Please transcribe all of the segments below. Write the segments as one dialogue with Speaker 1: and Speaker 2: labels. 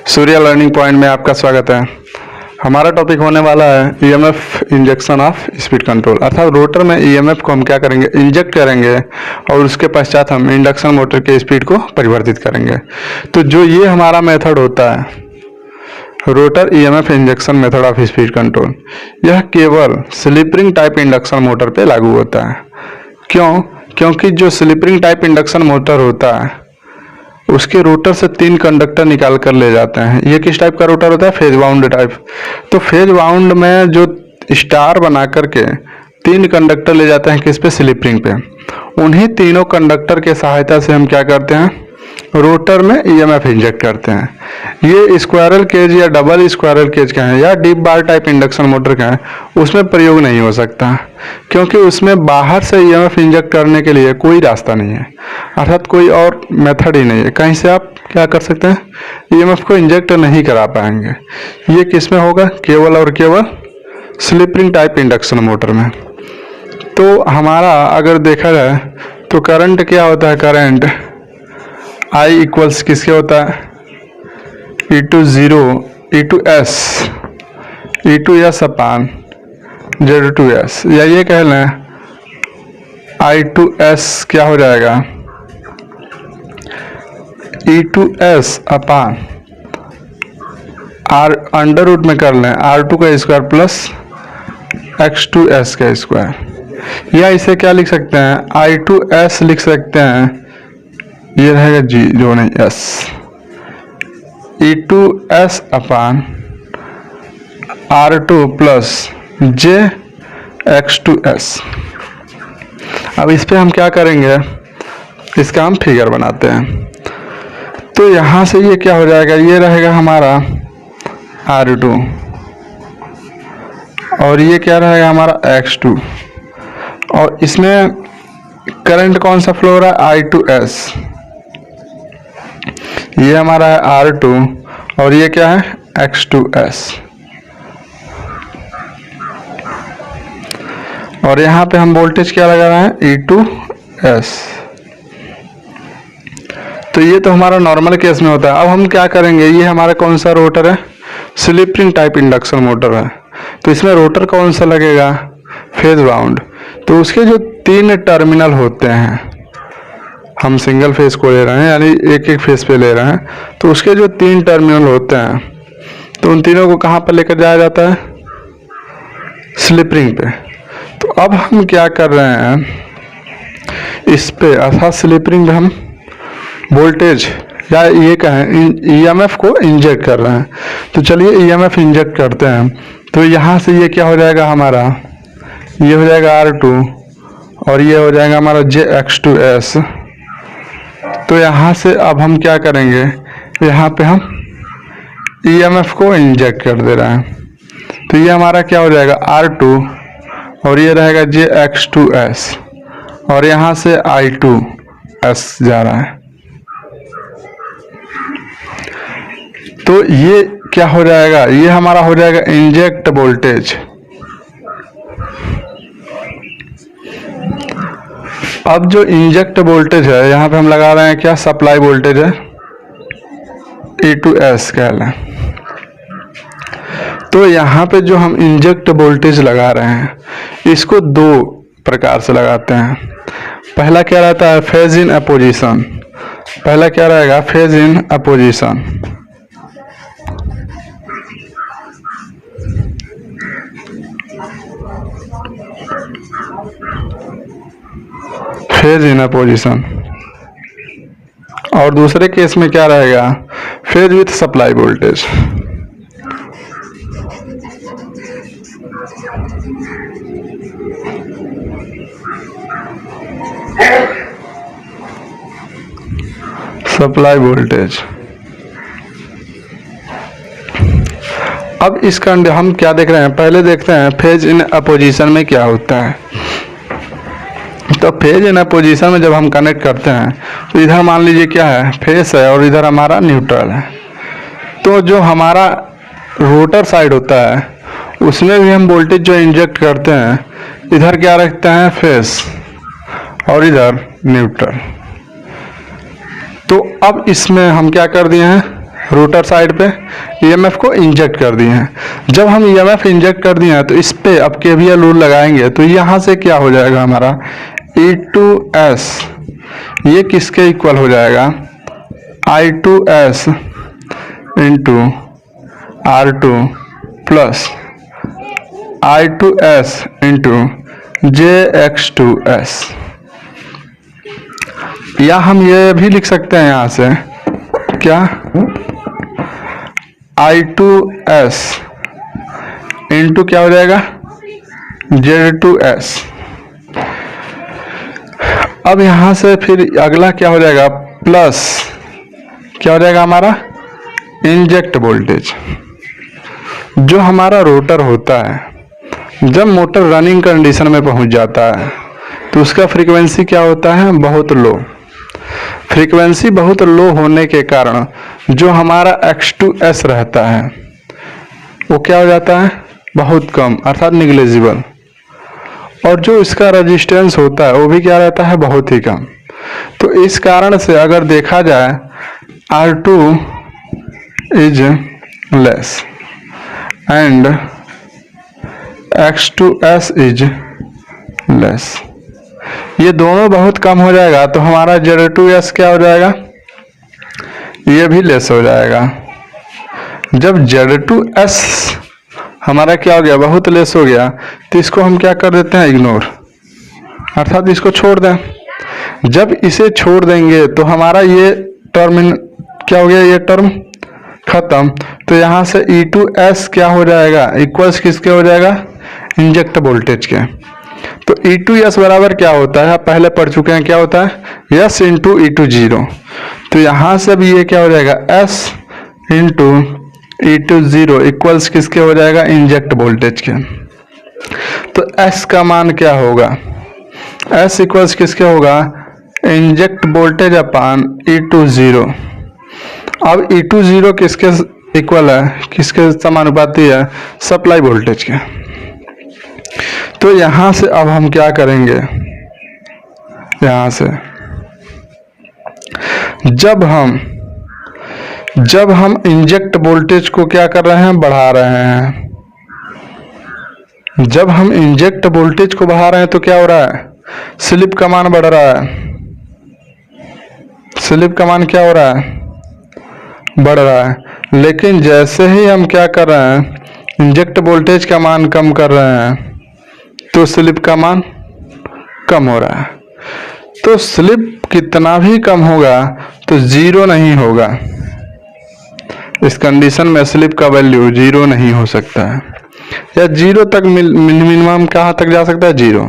Speaker 1: Surya learning point में आपका स्वागत है। हमारा टॉपिक होने वाला है EMF injection of speed control, अर्थात रोटर में ईएमएफ को हम क्या करेंगे, इंजेक्ट करेंगे और उसके पश्चात हम इंडक्शन मोटर के स्पीड को परिवर्तित करेंगे। तो जो ये हमारा मेथड होता है rotor EMF injection method of speed control, यह केवल slip ring type induction motor पे लागू होता है। क्योंकि जो slip ring type induction motor होता है उसके रोटर से 3 कंडक्टर निकाल कर ले जाते हैं। ये किस टाइप का रोटर होता है, फेज वाउंड टाइप। तो फेज वाउंड में जो स्टार बना करके 3 कंडक्टर ले जाते हैं किस पे, स्लिप रिंग पे। उन्हीं तीनों कंडक्टर के सहायता से हम क्या करते हैं, रोटर में ईएमएफ इंजेक्ट करते हैं। ये स्क्वायरल केज या डबल स्क्वायरल केज का है या डीप बार टाइप इंडक्शन मोटर का है, उसमें प्रयोग नहीं हो सकता क्योंकि उसमें बाहर से ईएमएफ इंजेक्ट करने के लिए कोई रास्ता नहीं है, अर्थात कोई और मेथड ही नहीं है। कहीं से आप क्या कर सकते हैं, ईएमएफ को इंजेक्ट नहीं करा पाएंगे। ये किस में होगा, केवल और केवल slip ring type induction motor में। तो हमारा अगर देखा जाए तो करंट क्या होता है, करंट I इक्वल्स किसके होता है, ई टू एस अपान Z2S, या ये कह लें I2S क्या हो जाएगा, E2S अपान R अंडर रूट में कर लें R2 का स्क्वायर प्लस X2S का स्क्वायर, या इसे क्या लिख सकते हैं, I2S लिख सकते हैं, ये रहेगा जी जो नहीं S, E2S अपान R2 प्लस JX2S। अब इस पे हम क्या करेंगे, इसका हम फिगर बनाते हैं। तो यहाँ से ये क्या हो जाएगा, ये रहेगा हमारा R2 और ये क्या रहेगा हमारा X2, और इसमें करंट कौन सा फ्लो हो रहा है, I2S। ये हमारा है R2 और ये क्या है, X2S। और यहाँ पे हम वोल्टेज क्या लगा रहे हैं, E2S। तो ये तो हमारा नॉर्मल केस में होता है। अब हम क्या करेंगे, ये हमारा कौन सा रोटर है, slip ring type induction motor है। तो इसमें रोटर कौन सा लगेगा, फेज वाउंड। तो उसके जो 3 टर्मिनल होते हैं, हम सिंगल फेज को ले रहे हैं यानी एक एक फेज पे ले रहे हैं, तो उसके जो 3 टर्मिनल होते हैं तो उन तीनों को कहाँ पर लेकर जाया जाता है, स्लिप रिंग पे। तो अब हम क्या कर रहे हैं, इस पे अर्थात स्लिप रिंग में हम वोल्टेज या ये कहें ईएमएफ को इंजेक्ट कर रहे हैं। तो चलिए ईएमएफ इंजेक्ट करते हैं। तो यहाँ से ये क्या हो जाएगा हमारा, ये हो जाएगा R2 और ये हो जाएगा हमारा JX2S। तो यहाँ से अब हम क्या करेंगे, यहाँ पे हम ईएमएफ को इंजेक्ट कर दे रहे हैं। तो ये हमारा क्या हो जाएगा R2 और ये रहेगा JX2S और यहाँ से I2S जा रहा है। तो ये क्या हो जाएगा, ये हमारा हो जाएगा इंजेक्ट वोल्टेज। अब जो इंजेक्ट वोल्टेज है यहाँ पे हम लगा रहे हैं क्या, सप्लाई वोल्टेज है, E2S कह लें। तो यहाँ पे जो हम इंजेक्ट वोल्टेज लगा रहे हैं इसको 2 प्रकार से लगाते हैं। पहला क्या रहता है, फेज इन अपोजिशन। पहला क्या रहेगा, phase in opposition. Phase in opposition. और दूसरे केस में क्या रहेगा, phase with supply voltage. Supply voltage. अब इसका हम क्या देख रहे हैं, पहले देखते हैं फेज इन अपोजिशन में क्या होता है। तो फेज इन अपोजिशन में जब हम कनेक्ट करते हैं तो इधर मान लीजिए क्या है, फेस है और इधर हमारा न्यूट्रल है। तो जो हमारा रोटर साइड होता है उसमें भी हम वोल्टेज जो इंजेक्ट करते हैं, इधर क्या रखते हैं, फेस और इधर न्यूट्रल। तो अब इसमें हम क्या कर दिए हैं, रोटर साइड पे ईएमएफ को इंजेक्ट कर दिए हैं। जब हम ईएमएफ इंजेक्ट कर दिए हैं तो इस पे अब केवीएल रूल लगाएंगे तो यहाँ से क्या हो जाएगा हमारा E2S, ये किसके इक्वल हो जाएगा I2S into R2 plus I2S into JX2S। या हम ये भी लिख सकते हैं यहाँ से क्या I2S इंटू क्या हो जाएगा Z2S। अब यहाँ से फिर अगला क्या हो जाएगा प्लस क्या हो जाएगा हमारा इंजेक्ट वोल्टेज। जो हमारा रोटर होता है जब मोटर रनिंग कंडीशन में पहुंच जाता है तो उसका फ्रीक्वेंसी क्या होता है बहुत लो। फ्रीक्वेंसी बहुत लो होने के कारण जो हमारा X2S रहता है वो क्या हो जाता है बहुत कम अर्थात निग्लेजिबल, और जो इसका रेजिस्टेंस होता है वो भी क्या रहता है बहुत ही कम। तो इस कारण से अगर देखा जाए R2 is less and X2S is less, ये दोनों बहुत कम हो जाएगा तो हमारा Z2S क्या हो जाएगा ये भी लेस हो जाएगा। जब Z2S हमारा क्या हो गया बहुत लेस हो गया तो इसको हम क्या कर देते हैं इग्नोर, अर्थात इसको छोड़ दें। जब इसे छोड़ देंगे तो हमारा ये टर्म क्या हो गया ये टर्म खत्म। तो यहाँ से E2S क्या हो जाएगा इक्वल्स किसके हो जाएगा इंजेक्ट वोल्टेज के। तो E2S बराबर क्या होता है आप पहले पढ़ चुके हैं क्या होता है S इंटू E20। तो यहाँ से भी ये क्या हो जाएगा S इंटू E20 इक्वल्स किसके हो जाएगा इंजेक्ट वोल्टेज के। तो S का मान क्या होगा S इक्वल्स किसके होगा इंजेक्ट वोल्टेज अपान E20। अब E20 किसके इक्वल है किसके समानुपाती है सप्लाई वोल्टेज के। तो यहाँ से अब हम क्या करेंगे यहाँ से जब हम इंजेक्ट वोल्टेज को क्या कर रहे हैं बढ़ा रहे हैं, जब हम इंजेक्ट वोल्टेज को बढ़ा रहे हैं तो क्या हो रहा है स्लिप का मान बढ़ रहा है। स्लिप का मान क्या हो रहा है बढ़ रहा है। लेकिन जैसे ही हम क्या कर रहे हैं इंजेक्ट वोल्टेज का मान कम कर रहे हैं तो स्लिप का मान कम हो रहा है। तो स्लिप कितना भी कम होगा तो जीरो नहीं होगा। इस कंडीशन में स्लिप का वैल्यू जीरो नहीं हो सकता है या जीरो तक मिनिमम कहाँ तक जा सकता है जीरो।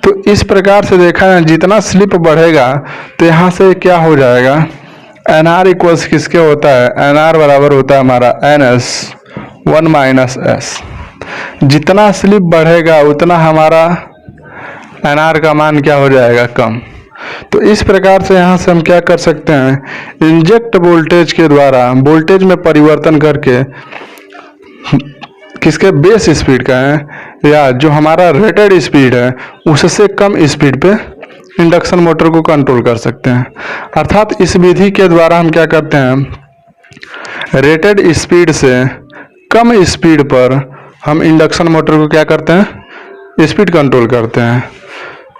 Speaker 1: तो इस प्रकार से देखा है जितना स्लिप बढ़ेगा तो यहाँ से क्या हो जाएगा NR इक्वल्स किसके होता है NR बराबर होता है हमारा NS 1 माइनस S। जितना स्लिप बढ़ेगा उतना हमारा NR का मान क्या हो जाएगा कम। तो इस प्रकार से यहाँ से हम क्या कर सकते हैं इंजेक्ट वोल्टेज के द्वारा वोल्टेज में परिवर्तन करके किसके बेस स्पीड का है या जो हमारा रेटेड स्पीड है उससे कम स्पीड पे इंडक्शन मोटर को कंट्रोल कर सकते हैं। अर्थात इस विधि के द्वारा हम क्या करते हैं रेटेड स्पीड से कम स्पीड पर हम इंडक्शन मोटर को क्या करते हैं स्पीड कंट्रोल करते हैं।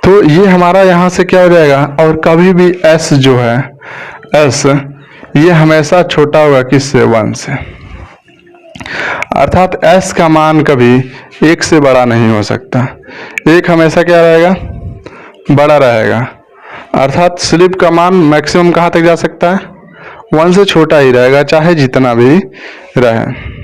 Speaker 1: तो ये हमारा यहाँ से क्या हो जाएगा और कभी भी S जो है S ये हमेशा छोटा होगा किससे 1 से, अर्थात S का मान कभी 1 से बड़ा नहीं हो सकता। 1 हमेशा क्या रहेगा बड़ा रहेगा, अर्थात स्लिप का मान मैक्सिमम कहाँ तक जा सकता है 1 से छोटा ही रहेगा चाहे जितना भी रहे।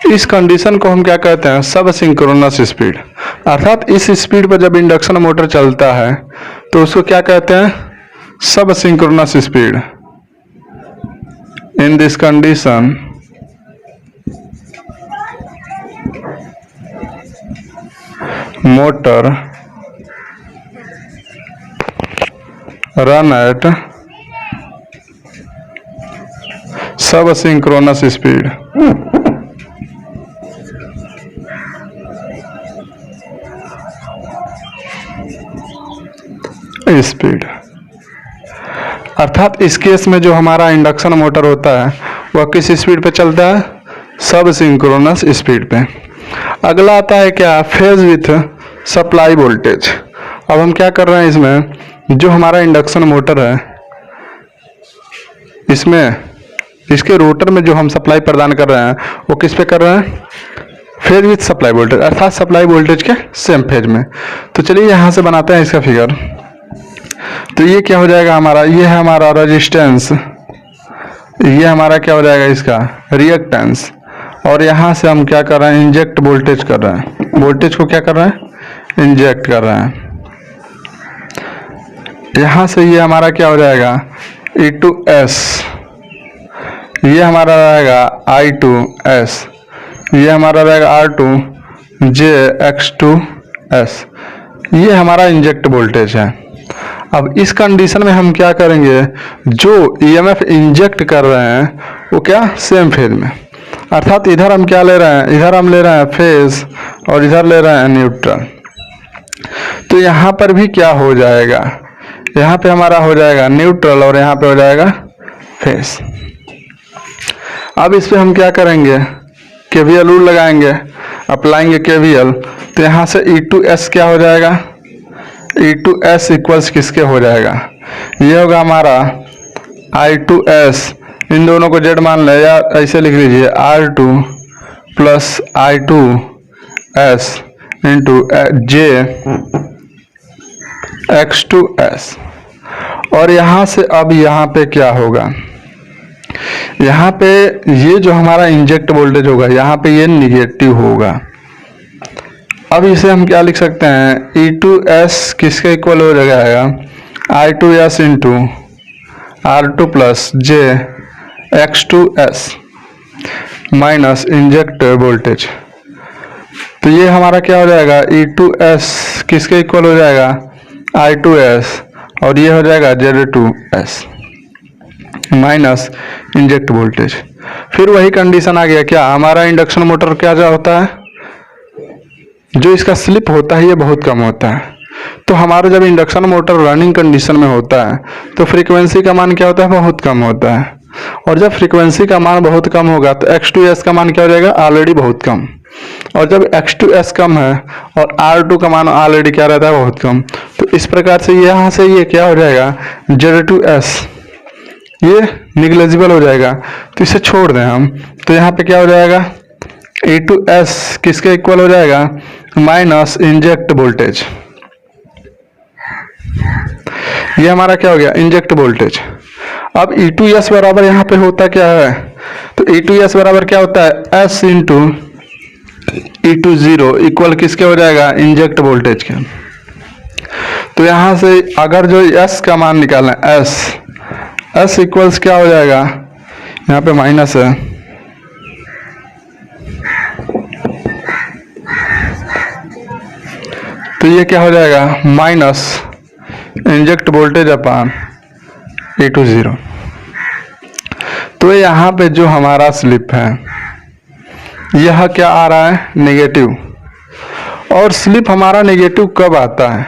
Speaker 1: इस कंडीशन को हम क्या कहते हैं सब सिंक्रोनस स्पीड। अर्थात इस स्पीड पर जब इंडक्शन मोटर चलता है तो उसको क्या कहते हैं सब synchronous speed. In this condition motor run at सब सिंक्रोनस स्पीड। स्पीड। अर्थात इस केस में जो हमारा इंडक्शन मोटर होता है वह किस स्पीड पे चलता है? सब सिंक्रोनस स्पीड पे। अगला आता है क्या? Phase with supply voltage. अब हम क्या कर रहे हैं, इसमें जो हमारा इंडक्शन मोटर है इसमें इसके रोटर में जो हम सप्लाई प्रदान कर रहे हैं वो किस पे कर रहे हैं? फेज विथ सप्लाई वोल्टेज, अर्थात सप्लाई वोल्टेज के सेम फेज में। तो चलिए यहाँ से बनाते हैं इसका फिगर। तो ये क्या हो जाएगा हमारा? ये है हमारा रेजिस्टेंस, ये हमारा क्या हो जाएगा इसका? रिएक्टेंस। और यहाँ से हम क्या कर रहे हैं? इंजेक्ट वोल्टेज कर रहे हैं। वोल्टेज को क्या कर रहे हैं? इंजेक्ट कर रहे हैं। यहाँ से ये हमारा क्या हो जाएगा? E2S, ये हमारा रहेगा I2S, ये हमारा रहेगा R2JX2S। ये हमारा इंजेक्ट वोल्टेज है। अब इस कंडीशन में हम क्या करेंगे? जो EMF इंजेक्ट कर रहे हैं वो क्या? सेम फेज में। अर्थात इधर हम क्या ले रहे हैं? इधर हम ले रहे हैं फेज और इधर ले रहे हैं न्यूट्रल। तो यहाँ पर भी क्या हो जाएगा? यहाँ पे हमारा हो जाएगा न्यूट्रल और यहाँ पे हो जाएगा फेज। अब इस पे हम क्या करेंगे? KVL रूल लगाएंगे, अप्लाएंगे KVL। तो यहाँ से E2S क्या हो जाएगा? E2S इक्वल्स किसके हो जाएगा? ये होगा हमारा I2S, इन दोनों को Z मान ले या ऐसे लिख लीजिए R2 plus I2S into JX2S। और यहाँ से अब यहाँ पे क्या होगा? यहाँ पे ये जो हमारा इंजेक्ट वोल्टेज होगा यहाँ पे ये निगेटिव होगा। अब इसे हम क्या लिख सकते हैं? E2S किसके इक्वल हो जाएगा? I2S into R2 plus JX2S minus inject voltage. तो ये हमारा क्या हो जाएगा? E2S किसके इक्वल हो जाएगा? I2S और ये हो जाएगा Z2S माइनस इंजेक्ट वोल्टेज। फिर वही कंडीशन आ गया क्या? हमारा इंडक्शन मोटर क्या होता है? जो इसका स्लिप होता है ये बहुत कम होता है। तो हमारा जब इंडक्शन मोटर रनिंग कंडीशन में होता है तो फ्रीक्वेंसी का मान क्या होता है? बहुत कम होता है। और जब फ्रीक्वेंसी का मान बहुत कम होगा तो X2S का मान क्या हो जाएगा? ऑलरेडी बहुत कम। और जब X2S कम है और R2 का मान ऑलरेडी क्या रहता है? बहुत कम। तो इस प्रकार से यहाँ से ये क्या हो जाएगा? Z2S ये निग्लेजिबल हो जाएगा, तो इसे छोड़ दें हम। तो यहाँ पे क्या हो जाएगा? E2S किसके इक्वल हो जाएगा? Minus inject voltage. ये हमारा क्या हो गया? Inject voltage. अब E2S बराबर यहाँ पे होता क्या है? तो E2S बराबर क्या होता है? S इंटू E20 इक्वल किसके हो जाएगा? इंजेक्ट वोल्टेज के। तो यहाँ से अगर जो S का मान निकालना है, S इक्वल्स क्या हो जाएगा? यहाँ पे माइनस है, तो ये क्या हो जाएगा? माइनस इंजेक्ट वोल्टेज अपान E20। तो यहाँ पे जो हमारा स्लिप है यह क्या आ रहा है? नेगेटिव। और स्लिप हमारा नेगेटिव कब आता है?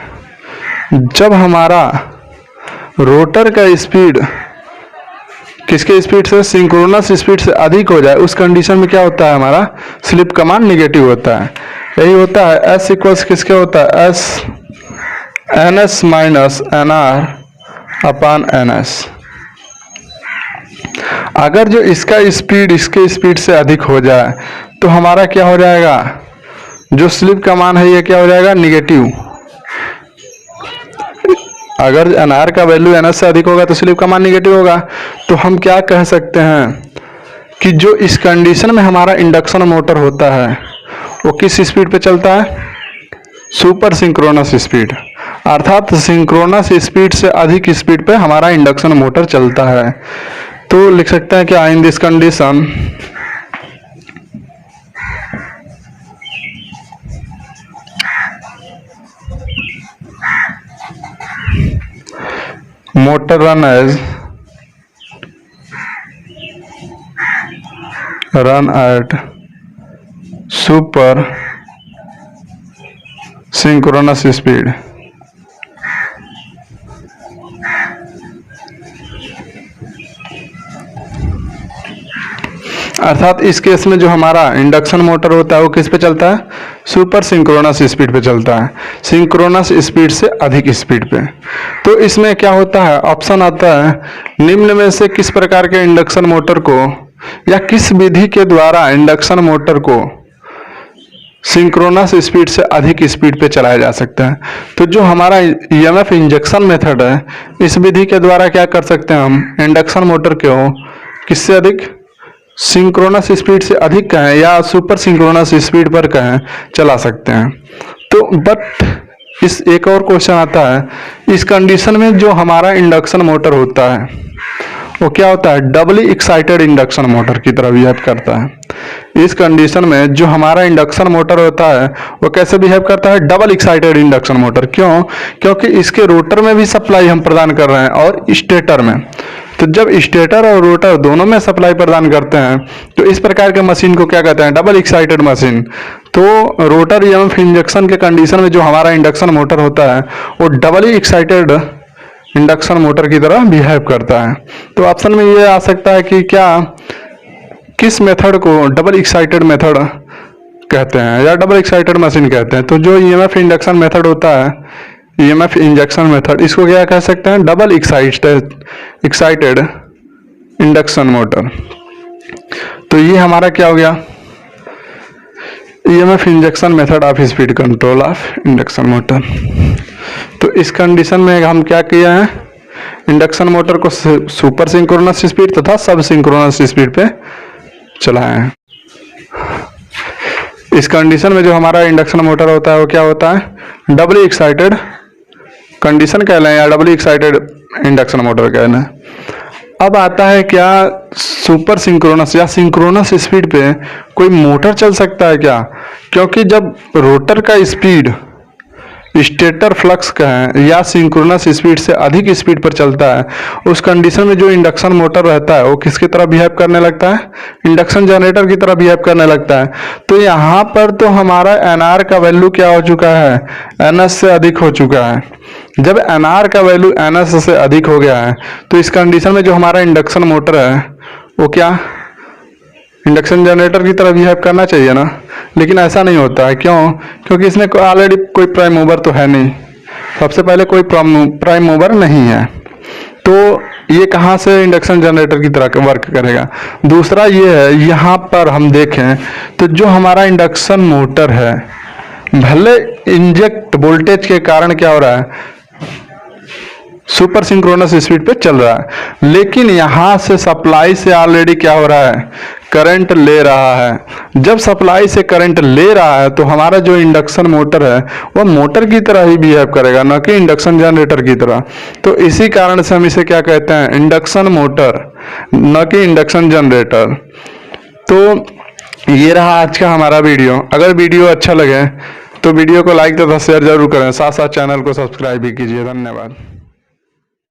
Speaker 1: जब हमारा रोटर का स्पीड किसके स्पीड से? सिंक्रोनस स्पीड से अधिक हो जाए। उस कंडीशन में क्या होता है? हमारा स्लिप का मान नेगेटिव होता है। यही होता है S इक्वल्स किसके होता है? S NS माइनस NR अपान NS। अगर जो इसका स्पीड इसके स्पीड से अधिक हो जाए तो हमारा क्या हो जाएगा? जो स्लिप का मान है ये क्या हो जाएगा? निगेटिव। अगर NR का वैल्यू NS से अधिक होगा तो स्लिप का मान निगेटिव होगा। तो हम क्या कह सकते हैं कि जो इस कंडीशन में हमारा इंडक्शन मोटर होता है वो किस स्पीड पे चलता है? Super synchronous speed. अर्थात सिंक्रोनस स्पीड से अधिक स्पीड पे हमारा इंडक्शन मोटर चलता है। तो लिख सकते हैं क्या? In this condition motor run at super synchronous speed। अर्थात इस केस में जो हमारा इंडक्शन मोटर होता है वो किस पे चलता है, सुपर सिंक्रोनस स्पीड पे चलता है, सिंक्रोनस स्पीड से अधिक स्पीड पे। तो इसमें क्या होता है, ऑप्शन आता है निम्न में से किस प्रकार के इंडक्शन मोटर को या किस विधि के द्वारा इंडक्शन मोटर को सिंक्रोनस स्पीड से अधिक स्पीड पे चलाया जा सकता है। तो जो हमारा ईएमएफ इंजेक्शन मेथड है, इस विधि के द्वारा क्या कर सकते हैं हम, इंडक्शन मोटर को किससे अधिक, सिंक्रोनस स्पीड से अधिक कहें या सुपर सिंक्रोनस स्पीड पर कहें, चला सकते हैं। तो बट इस एक और क्वेश्चन आता है, इस कंडीशन में जो हमारा इंडक्शन मोटर होता है वो क्या होता है, डबली एक्साइटेड इंडक्शन मोटर की तरह बिहेव करता है। इस कंडीशन में जो हमारा इंडक्शन मोटर होता है वो कैसे बिहेव करता है, डबल एक्साइटेड इंडक्शन मोटर। क्यों, क्योंकि इसके रोटर में भी सप्लाई हम प्रदान कर रहे हैं और स्टेटर में। तो जब स्टेटर और रोटर दोनों में सप्लाई प्रदान करते हैं तो इस प्रकार के मशीन को क्या कहते हैं, डबल एक्साइटेड मशीन। तो रोटर ईएमएफ इंजेक्शन के कंडीशन में जो हमारा इंडक्शन मोटर होता है वो डबली एक्साइटेड इंडक्शन मोटर की तरह बिहेव करता है। तो ऑप्शन में ये आ सकता है कि क्या, किस मेथड को डबल एक्साइटेड मेथड कहते हैं या डबल एक्साइटेड मशीन कहते हैं। तो जो ईएमएफ इंडक्शन मेथड होता है, ईएमएफ इंजेक्शन मेथड, इसको क्या कह सकते हैं, डबल एक्साइटेड इंडक्शन मोटर। तो ये हमारा क्या हो गया, EMF injection method of speed control of induction motor. तो इस कंडीशन में हम क्या किया है, इंडक्शन मोटर को सुपर सिंक्रोनस स्पीड तथा सब सिंक्रोनस स्पीड पे चलाए हैं। इस कंडीशन में जो हमारा इंडक्शन मोटर होता है वो क्या होता है, डबली एक्साइटेड कंडीशन कह लें या डबली एक्साइटेड इंडक्शन मोटर कह लें। अब आता है क्या, सुपर सिंक्रोनस या सिंक्रोनस स्पीड पे कोई मोटर चल सकता है क्या, क्योंकि जब रोटर का स्पीड स्टेटर फ्लक्स का है या सिंक्रोनस स्पीड से अधिक स्पीड पर चलता है, उस कंडीशन में जो इंडक्शन मोटर रहता है वो किसकी तरह बिहेव करने लगता है, इंडक्शन जनरेटर की तरह बिहेव करने लगता है। तो यहाँ पर तो हमारा एनआर का वैल्यू क्या हो चुका है, एनएस से अधिक हो चुका है। जब एनआर का वैल्यू एनएस से अधिक हो गया है तो इस कंडीशन में जो हमारा इंडक्शन मोटर है वो क्या, इंडक्शन जनरेटर की तरह बिहेव करना चाहिए ना, लेकिन ऐसा नहीं होता है। क्यों, क्योंकि इसमें ऑलरेडी कोई प्राइम मूवर तो है नहीं, सबसे पहले कोई प्राइम मूवर नहीं है, तो ये कहाँ से इंडक्शन जनरेटर की तरह वर्क करेगा। दूसरा ये है, यहाँ पर हम देखें तो जो हमारा इंडक्शन मोटर है, भले इंजेक्ट वोल्टेज के कारण क्या हो रहा है, सुपर सिंक्रोनस स्पीड पे चल रहा है, लेकिन यहाँ से सप्लाई से ऑलरेडी क्या हो रहा है, करंट ले रहा है। जब सप्लाई से करंट ले रहा है तो हमारा जो इंडक्शन मोटर है वो मोटर की तरह ही बिहेव करेगा, न कि इंडक्शन जनरेटर की तरह। तो इसी कारण से हम इसे क्या कहते हैं, इंडक्शन मोटर, न कि इंडक्शन जनरेटर। तो ये रहा आज का हमारा वीडियो। अगर वीडियो अच्छा लगे तो वीडियो को लाइक तथा शेयर जरूर करें, साथ साथ चैनल को सब्सक्राइब भी कीजिए। धन्यवाद।